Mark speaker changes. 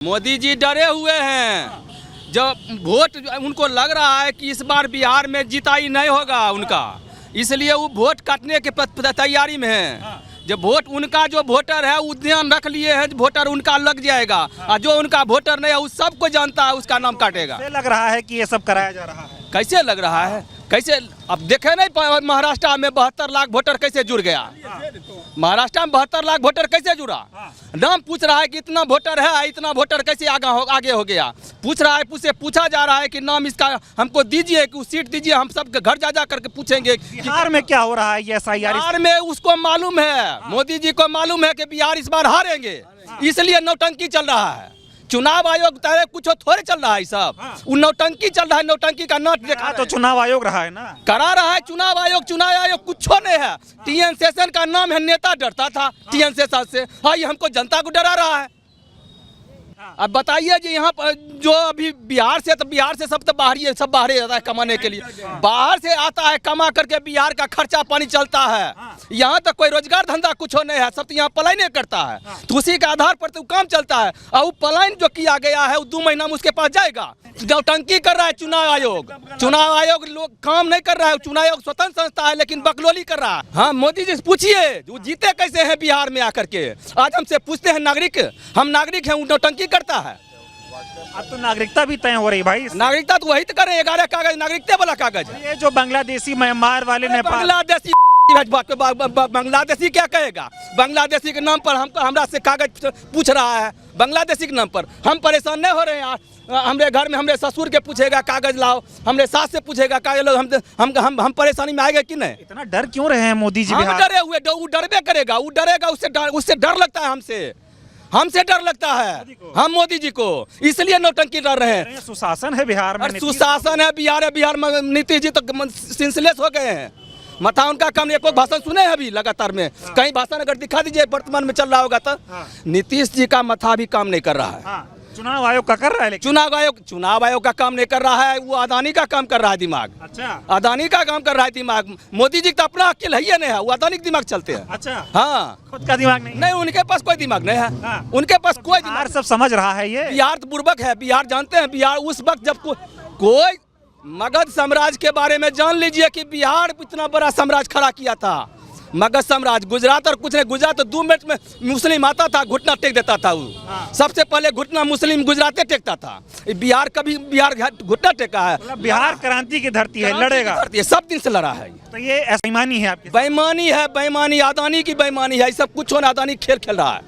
Speaker 1: मोदी जी डरे हुए हैं। जब वोट उनको लग रहा है कि इस बार बिहार में जिताई नहीं होगा उनका, इसलिए वो वोट काटने के तैयारी में है। जब वोट उनका जो वोटर है वो ध्यान रख लिए हैं, वोटर उनका लग जाएगा और जो उनका वोटर नहीं है उस सबको जानता है उसका नाम काटेगा।
Speaker 2: लग रहा है कि ये सब कराया जा रहा है।
Speaker 1: कैसे लग रहा है? कैसे? अब देखे नहीं महाराष्ट्र में 72 लाख वोटर कैसे जुड़ गया? महाराष्ट्र में 72 लाख वोटर कैसे जुड़ा? नाम पूछ रहा है कि इतना वोटर है, इतना वोटर कैसे आगे हो गया? पूछ रहा है, पूछा जा रहा है कि नाम इसका हमको दीजिए, कि सीट दीजिए, हम सब घर जा करके पूछेंगे।
Speaker 2: बिहार में क्या हो रहा है ये SIR?
Speaker 1: बिहार में उसको मालूम है, मोदी जी को मालूम है कि बिहार इस बार हारेंगे, इसलिए नौटंकी चल रहा है। चुनाव आयोग तय कुछ थोड़े चल रहा है, सब वो नौटंकी चल रहा है। नौटंकी का नोट देखा
Speaker 2: तो चुनाव आयोग रहा है ना,
Speaker 1: करा रहा है चुनाव आयोग कुछ नहीं है। TN सेशन का नाम है, नेता डरता था TN सेशन से, हाँ ये हमको जनता को डरा रहा है। अब बताइए जी, यहाँ पर जो अभी बिहार से सब तो बाहरी है, सब बाहर आता है कमाने के लिए, बाहर से आता है कमा करके बिहार का खर्चा पानी चलता है। यहाँ तक कोई रोजगार धंधा कुछ नहीं है, सब तो यहाँ पलायन करता है, तो उसी के आधार पर तो काम चलता है। और वो पलायन जो किया गया है वो 2 महीना में उसके पास जाएगा। नौटंकी कर रहा है चुनाव आयोग लोग काम नहीं कर रहा है। चुनाव आयोग स्वतंत्र संस्था है लेकिन बकलोली कर रहा है। हाँ, मोदी जी से पूछिए वो जीते कैसे हैं बिहार में आकर के। आज हमसे पूछते हैं नागरिक, हम नागरिक हैं, वो नौटंकी करता है।
Speaker 2: अब तो नागरिकता भी तय हो रही भाई।
Speaker 1: नागरिकता तो वही तो कर रहे हैं, 11 कागज नागरिकता वाला कागज।
Speaker 2: ये जो बांग्लादेशी म्यांमार वाले नेपाल,
Speaker 1: बांग्लादेशी क्या कहेगा? बांग्लादेशी के नाम पर हमरा से कागज पूछ रहा है। बांग्लादेशी के नाम पर हम परेशान नहीं हो रहे हैं यार। हमरे घर में हमरे ससुर के पूछेगा कागज लाओ, हमरे सास से पूछेगा कागज लो, हम परेशानी में आएगा कि नहीं?
Speaker 2: इतना डर क्यों रहे हैं मोदी जी?
Speaker 1: हम डरे हुए, वो डरबे करेगा, वो डरेगा, उससे डर लगता है। हमसे डर लगता है हम मोदी जी को, इसलिए नौटंकी कर रहे हैं।
Speaker 2: सुशासन है बिहार में,
Speaker 1: सुशासन है बिहार में। नीतीश जी तो सेंसलेस हो गए हैं, मथा उनका काम। एक भाषण सुने हैं अभी लगातार में, कहीं भाषण अगर दिखा दीजिए वर्तमान में चल रहा होगा तो। नीतीश जी का मथा भी काम नहीं कर रहा है।
Speaker 2: चुनाव आयोग का कर रहा है,
Speaker 1: चुनाव आयोग का काम नहीं कर रहा है, वो अदानी का काम कर रहा है दिमाग।
Speaker 2: अच्छा,
Speaker 1: अदानी का काम कर रहा है दिमाग। मोदी जी का अपना अकेले ही नहीं है, वो अदानी का दिमाग चलते हैं।
Speaker 2: अच्छा,
Speaker 1: हाँ,
Speaker 2: खुद का दिमाग नहीं,
Speaker 1: उनके पास कोई दिमाग नहीं है। उनके पास कोई दिमाग,
Speaker 2: सब समझ रहा है। ये
Speaker 1: बिहार तो बुर्बक है। बिहार जानते हैं, बिहार उस वक्त जब कोई मगध साम्राज्य के बारे में जान लीजिए कि बिहार इतना बड़ा साम्राज्य खड़ा किया था। मगध साम्राज्य, गुजरात और कुछ नहीं, गुजरात तो 2 मिनट में मुस्लिम आता था, घुटना टेक देता था। वो सबसे पहले घुटना मुस्लिम गुजरात टेकता था। बिहार घुटना टेका है।
Speaker 2: बिहार क्रांति की धरती है, लड़ेगा,
Speaker 1: सब दिन से लड़ा है।
Speaker 2: तो ये बेईमानी है आपकी?
Speaker 1: बेईमानी है, बेईमानी अदानी की बेईमानी है। सब कुछ होना, अदानी खेल खेल रहा है।